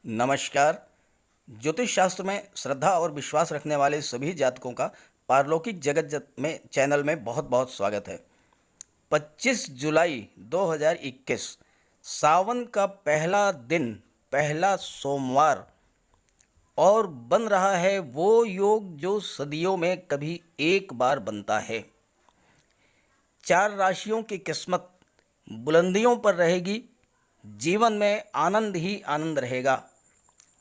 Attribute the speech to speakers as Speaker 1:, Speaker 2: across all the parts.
Speaker 1: नमस्कार। ज्योतिष शास्त्र में श्रद्धा और विश्वास रखने वाले सभी जातकों का पारलौकिक जगत में चैनल में बहुत बहुत स्वागत है। 25 जुलाई 2021 सावन का पहला दिन, पहला सोमवार, और बन रहा है वो योग जो सदियों में कभी एक बार बनता है। 4 राशियों की किस्मत बुलंदियों पर रहेगी, जीवन में आनंद ही आनंद रहेगा।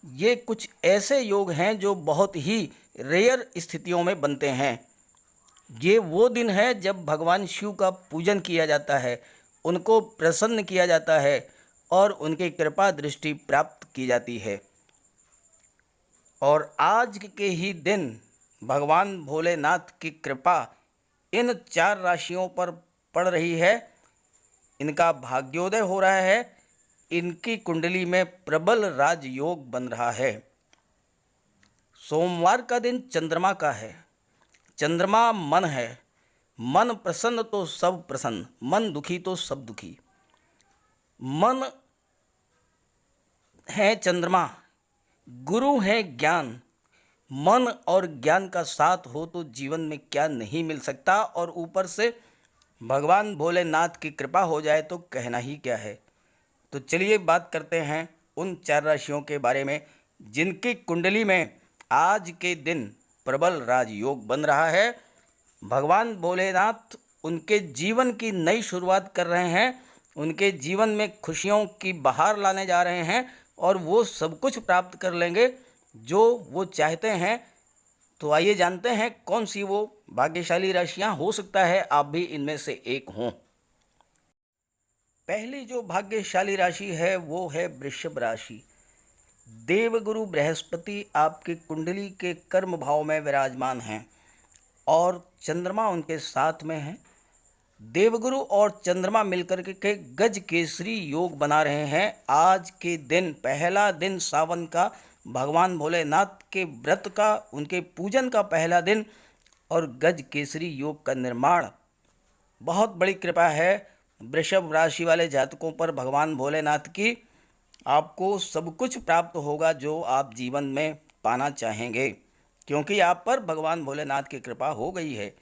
Speaker 1: ये कुछ ऐसे योग हैं जो बहुत ही रेयर स्थितियों में बनते हैं। ये वो दिन है जब भगवान शिव का पूजन किया जाता है, उनको प्रसन्न किया जाता है और उनकी कृपा दृष्टि प्राप्त की जाती है। और आज के ही दिन भगवान भोलेनाथ की कृपा इन 4 राशियों पर पड़ रही है। इनका भाग्योदय हो रहा है, इनकी कुंडली में प्रबल राजयोग बन रहा है। सोमवार का दिन चंद्रमा का है। चंद्रमा मन है। मन प्रसन्न तो सब प्रसन्न, मन दुखी तो सब दुखी। मन है चंद्रमा, गुरु है ज्ञान। मन और ज्ञान का साथ हो तो जीवन में क्या नहीं मिल सकता, और ऊपर से भगवान भोलेनाथ की कृपा हो जाए तो कहना ही क्या है। तो चलिए बात करते हैं उन 4 राशियों के बारे में जिनकी कुंडली में आज के दिन प्रबल राजयोग बन रहा है। भगवान भोलेनाथ उनके जीवन की नई शुरुआत कर रहे हैं, उनके जीवन में खुशियों की बहार लाने जा रहे हैं और वो सब कुछ प्राप्त कर लेंगे जो वो चाहते हैं। तो आइए जानते हैं कौन सी वो भाग्यशाली राशियां, हो सकता है आप भी इनमें से एक हों। पहली जो भाग्यशाली राशि है वो है वृषभ राशि। देवगुरु बृहस्पति आपकी कुंडली के कर्म भाव में विराजमान हैं और चंद्रमा उनके साथ में है। देवगुरु और चंद्रमा मिलकर के गज केसरी योग बना रहे हैं। आज के दिन, पहला दिन सावन का, भगवान भोलेनाथ के व्रत का, उनके पूजन का पहला दिन, और गज केसरी योग का निर्माण। बहुत बड़ी कृपा है वृषभ राशि वाले जातकों पर भगवान भोलेनाथ की। आपको सब कुछ प्राप्त होगा जो आप जीवन में पाना चाहेंगे, क्योंकि आप पर भगवान भोलेनाथ की कृपा हो गई है।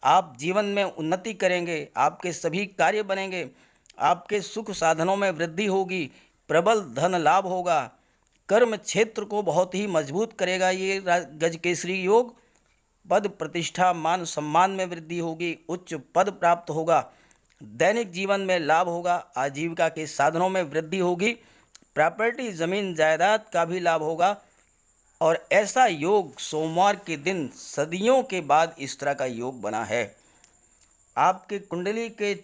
Speaker 1: आप जीवन में उन्नति करेंगे, आपके सभी कार्य बनेंगे, आपके सुख साधनों में वृद्धि होगी, प्रबल धन लाभ होगा, कर्म क्षेत्र को बहुत ही मजबूत करेगा ये गज केसरी योग। पद प्रतिष्ठा मान सम्मान में वृद्धि होगी, उच्च पद प्राप्त होगा, दैनिक जीवन में लाभ होगा, आजीविका के साधनों में वृद्धि होगी, प्रॉपर्टी ज़मीन जायदाद का भी लाभ होगा। और ऐसा योग सोमवार के दिन सदियों के बाद इस तरह का योग बना है। आपके कुंडली के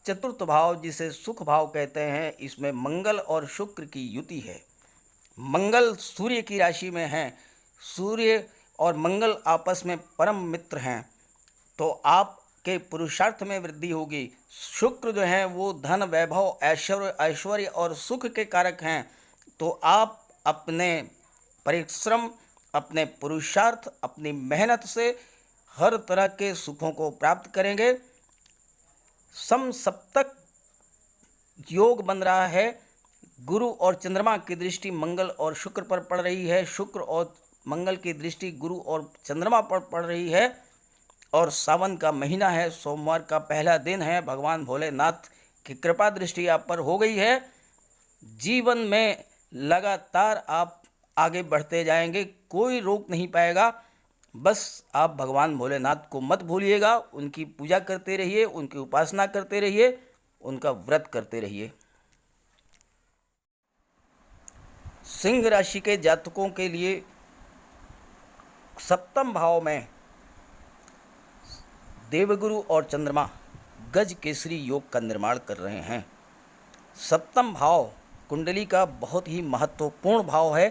Speaker 1: चतुर्थ भाव, जिसे सुख भाव कहते हैं, इसमें मंगल और शुक्र की युति है। मंगल सूर्य की राशि में हैं। सूर्य और मंगल आपस में परम मित्र हैं, तो आपके पुरुषार्थ में वृद्धि होगी। शुक्र जो है वो धन, वैभव, ऐश्वर्य और सुख के कारक हैं, तो आप अपने परिश्रम, अपने पुरुषार्थ, अपनी मेहनत से हर तरह के सुखों को प्राप्त करेंगे। समसप्तक योग बन रहा है। गुरु और चंद्रमा की दृष्टि मंगल और शुक्र पर पड़ रही है। शुक्र और मंगल की दृष्टि गुरु और चंद्रमा पर पड़ रही है। और सावन का महीना है, सोमवार का पहला दिन है। भगवान भोलेनाथ की कृपा दृष्टि आप पर हो गई है। जीवन में लगातार आप आगे बढ़ते जाएंगे, कोई रोक नहीं पाएगा। बस आप भगवान भोलेनाथ को मत भूलिएगा, उनकी पूजा करते रहिए, उनकी उपासना करते रहिए, उनका व्रत करते रहिए। सिंह राशि के जातकों के लिए सप्तम भाव में देवगुरु और चंद्रमा गज केसरी योग का निर्माण कर रहे हैं। सप्तम भाव कुंडली का बहुत ही महत्वपूर्ण भाव है,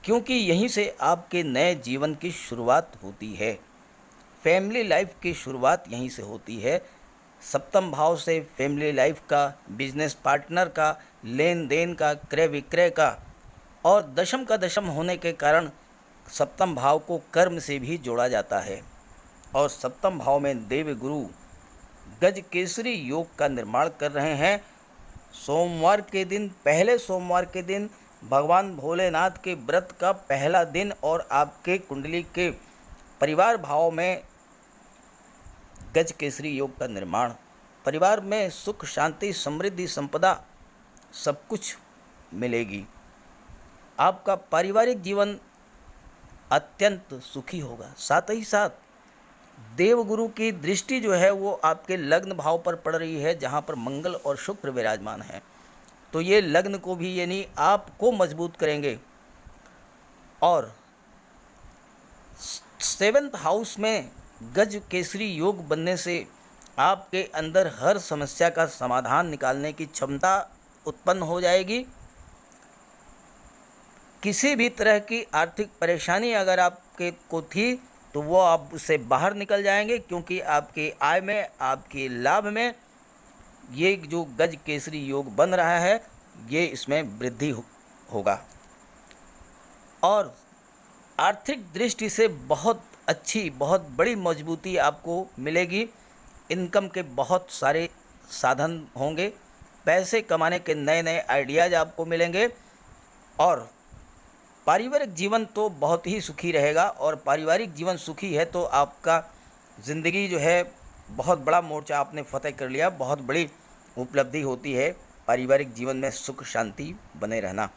Speaker 1: क्योंकि यहीं से आपके नए जीवन की शुरुआत होती है। फैमिली लाइफ की शुरुआत यहीं से होती है। सप्तम भाव से फैमिली लाइफ का, बिजनेस पार्टनर का, लेन देन का, क्रय विक्रय का, और दशम का दशम होने के कारण सप्तम भाव को कर्म से भी जोड़ा जाता है। और सप्तम भाव में देवगुरु गज केसरी योग का निर्माण कर रहे हैं। सोमवार के दिन, पहले सोमवार के दिन भगवान भोलेनाथ के व्रत का पहला दिन और आपके कुंडली के परिवार भाव में गज केसरी योग का निर्माण। परिवार में सुख शांति समृद्धि संपदा सब कुछ मिलेगी। आपका पारिवारिक जीवन अत्यंत सुखी होगा। साथ ही साथ देवगुरु की दृष्टि जो है वो आपके लग्न भाव पर पड़ रही है, जहाँ पर मंगल और शुक्र विराजमान है। तो ये लग्न को भी यानी आपको मजबूत करेंगे। और 7th हाउस में गज केसरी योग बनने से आपके अंदर हर समस्या का समाधान निकालने की क्षमता उत्पन्न हो जाएगी। किसी भी तरह की आर्थिक परेशानी अगर आपके को थी तो वो आप उससे बाहर निकल जाएंगे, क्योंकि आपके आय में, आपके लाभ में ये जो गज केसरी योग बन रहा है ये इसमें वृद्धि होगा। और आर्थिक दृष्टि से बहुत अच्छी, बहुत बड़ी मजबूती आपको मिलेगी। इनकम के बहुत सारे साधन होंगे, पैसे कमाने के नए नए आइडियाज़ आपको मिलेंगे। और पारिवारिक जीवन तो बहुत ही सुखी रहेगा। और पारिवारिक जीवन सुखी है तो आपका ज़िंदगी जो है बहुत बड़ा मोर्चा आपने फतेह कर लिया, बहुत बड़ी उपलब्धि होती है पारिवारिक जीवन में सुख शांति बने रहना।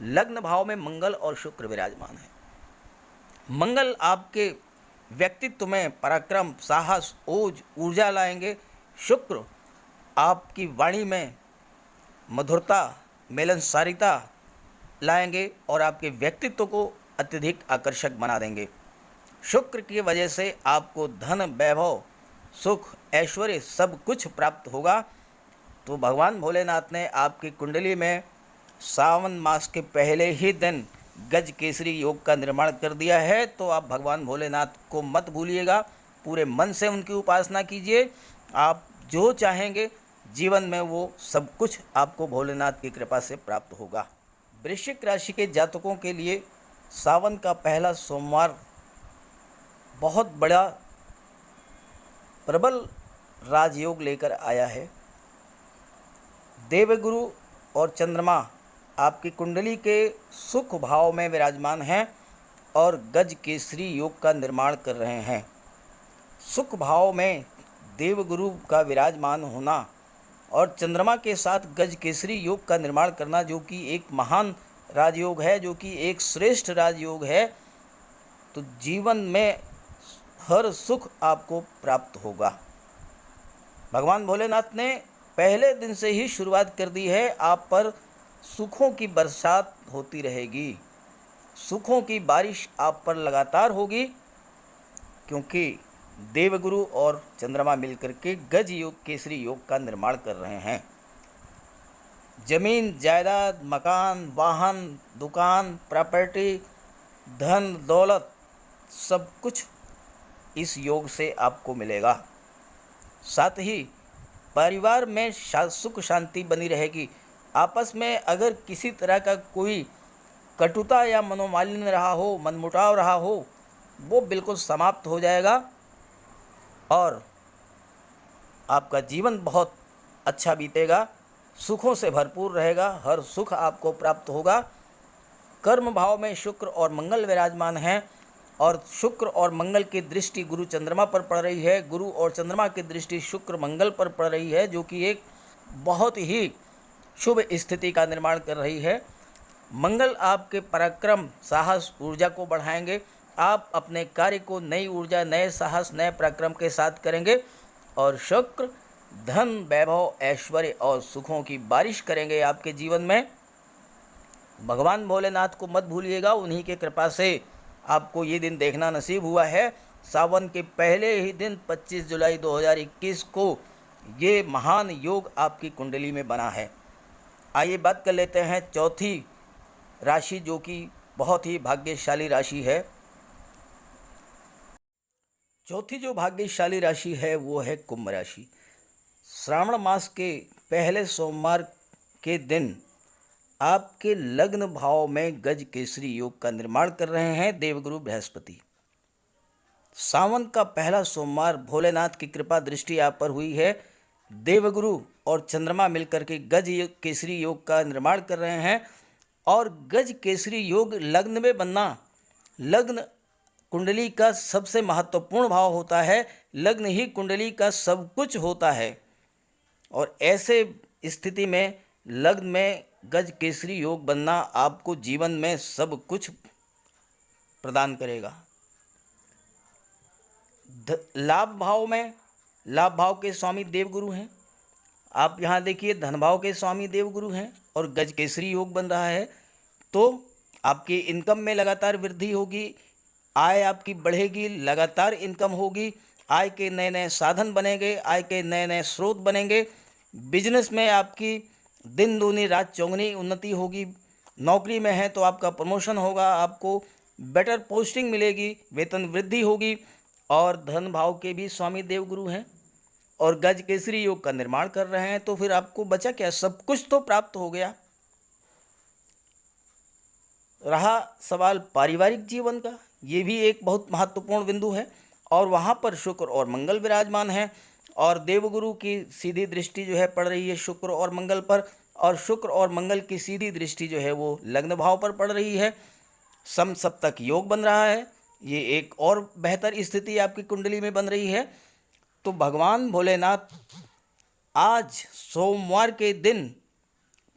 Speaker 1: लग्न भाव में मंगल और शुक्र विराजमान है। मंगल आपके व्यक्तित्व में पराक्रम, साहस, ओज, ऊर्जा लाएंगे। शुक्र आपकी वाणी में मधुरता, मिलनसारिता लाएंगे और आपके व्यक्तित्व को अत्यधिक आकर्षक बना देंगे। शुक्र की वजह से आपको धन, वैभव, सुख, ऐश्वर्य सब कुछ प्राप्त होगा। तो भगवान भोलेनाथ ने आपकी कुंडली में सावन मास के पहले ही दिन गज केसरी योग का निर्माण कर दिया है। तो आप भगवान भोलेनाथ को मत भूलिएगा, पूरे मन से उनकी उपासना कीजिए। आप जो चाहेंगे जीवन में वो सब कुछ आपको भोलेनाथ की कृपा से प्राप्त होगा। वृश्चिक राशि के जातकों के लिए सावन का पहला सोमवार बहुत बड़ा प्रबल राजयोग लेकर आया है। देवगुरु और चंद्रमा आपकी कुंडली के सुख भाव में विराजमान हैं और गज केसरी योग का निर्माण कर रहे हैं। सुख भाव में देवगुरु का विराजमान होना और चंद्रमा के साथ गज केसरी योग का निर्माण करना, जो कि एक महान राजयोग है, जो कि एक श्रेष्ठ राजयोग है, तो जीवन में हर सुख आपको प्राप्त होगा। भगवान भोलेनाथ ने पहले दिन से ही शुरुआत कर दी है। आप पर सुखों की बरसात होती रहेगी, सुखों की बारिश आप पर लगातार होगी, क्योंकि देवगुरु और चंद्रमा मिलकर के गज योग केसरी योग का निर्माण कर रहे हैं। जमीन, जायदाद, मकान, वाहन, दुकान, प्रॉपर्टी, धन, दौलत सब कुछ इस योग से आपको मिलेगा। साथ ही परिवार में सुख शांति बनी रहेगी। आपस में अगर किसी तरह का कोई कटुता या मनोमालिन्य रहा हो, मनमुटाव रहा हो, वो बिल्कुल समाप्त हो जाएगा और आपका जीवन बहुत अच्छा बीतेगा, सुखों से भरपूर रहेगा, हर सुख आपको प्राप्त होगा। कर्म भाव में शुक्र और मंगल विराजमान हैं और शुक्र और मंगल की दृष्टि गुरु चंद्रमा पर पड़ रही है। गुरु और चंद्रमा की दृष्टि शुक्र मंगल पर पड़ रही है, जो कि एक बहुत ही शुभ स्थिति का निर्माण कर रही है। मंगल आपके पराक्रम, साहस, ऊर्जा को बढ़ाएंगे। आप अपने कार्य को नई ऊर्जा, नए साहस, नए पराक्रम के साथ करेंगे और शुक्र धन, वैभव, ऐश्वर्य और सुखों की बारिश करेंगे आपके जीवन में। भगवान भोलेनाथ को मत भूलिएगा, उन्हीं के कृपा से आपको ये दिन देखना नसीब हुआ है। सावन के पहले ही दिन 25 जुलाई 2021 को ये महान योग आपकी कुंडली में बना है। आइए बात कर लेते हैं चौथी राशि, जो कि बहुत ही भाग्यशाली राशि है। चौथी जो भाग्यशाली राशि है वो है कुंभ राशि। श्रावण मास के पहले सोमवार के दिन आपके लग्न भाव में गज केसरी योग का निर्माण कर रहे हैं देवगुरु बृहस्पति। सावन का पहला सोमवार भोलेनाथ की कृपा दृष्टि आप पर हुई है। देवगुरु और चंद्रमा मिलकर के गज केसरी योग का निर्माण कर रहे हैं और गज केसरी योग लग्न में बनना, लग्न कुंडली का सबसे महत्वपूर्ण भाव होता है, लग्न ही कुंडली का सब कुछ होता है। और ऐसे स्थिति में लग्न में गज केसरी योग बनना आपको जीवन में सब कुछ प्रदान करेगा। लाभ भाव में, लाभ भाव के स्वामी देवगुरु हैं। आप यहाँ देखिए धन भाव के स्वामी देवगुरु हैं और गज केसरी योग बन रहा है, तो आपकी इनकम में लगातार वृद्धि होगी, आय आपकी बढ़ेगी, लगातार इनकम होगी, आय के नए नए साधन बनेंगे, आय के नए नए स्रोत बनेंगे। बिजनेस में आपकी दिन दूनी रात चौगुनी उन्नति होगी। नौकरी में है तो आपका प्रमोशन होगा, आपको बेटर पोस्टिंग मिलेगी, वेतन वृद्धि होगी। और धन भाव के भी स्वामी देवगुरु हैं और गज केसरी योग का निर्माण कर रहे हैं, तो फिर आपको बचा क्या, सब कुछ तो प्राप्त हो गया। रहा सवाल पारिवारिक जीवन का, ये भी एक बहुत महत्वपूर्ण बिंदु है और वहाँ पर शुक्र और मंगल विराजमान हैं और देवगुरु की सीधी दृष्टि जो है पड़ रही है शुक्र और मंगल पर, और शुक्र और मंगल की सीधी दृष्टि जो है वो लग्न भाव पर पड़ रही है। सम सप्तक योग बन रहा है, ये एक और बेहतर स्थिति आपकी कुंडली में बन रही है। तो भगवान भोलेनाथ आज सोमवार के दिन,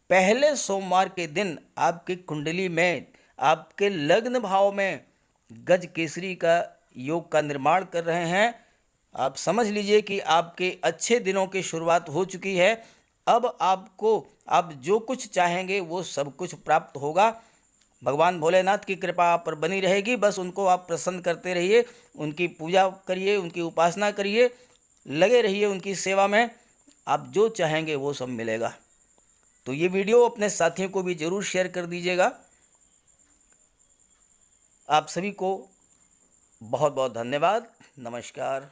Speaker 1: पहले सोमवार के दिन आपकी कुंडली में, आपके लग्न भाव में गज केसरी का योग का निर्माण कर रहे हैं। आप समझ लीजिए कि आपके अच्छे दिनों की शुरुआत हो चुकी है। अब आपको, आप जो कुछ चाहेंगे वो सब कुछ प्राप्त होगा। भगवान भोलेनाथ की कृपा आप पर बनी रहेगी, बस उनको आप प्रसन्न करते रहिए, उनकी पूजा करिए, उनकी उपासना करिए, लगे रहिए उनकी सेवा में, आप जो चाहेंगे वो सब मिलेगा। तो ये वीडियो अपने साथियों को भी ज़रूर शेयर कर दीजिएगा। आप सभी को बहुत बहुत धन्यवाद। नमस्कार।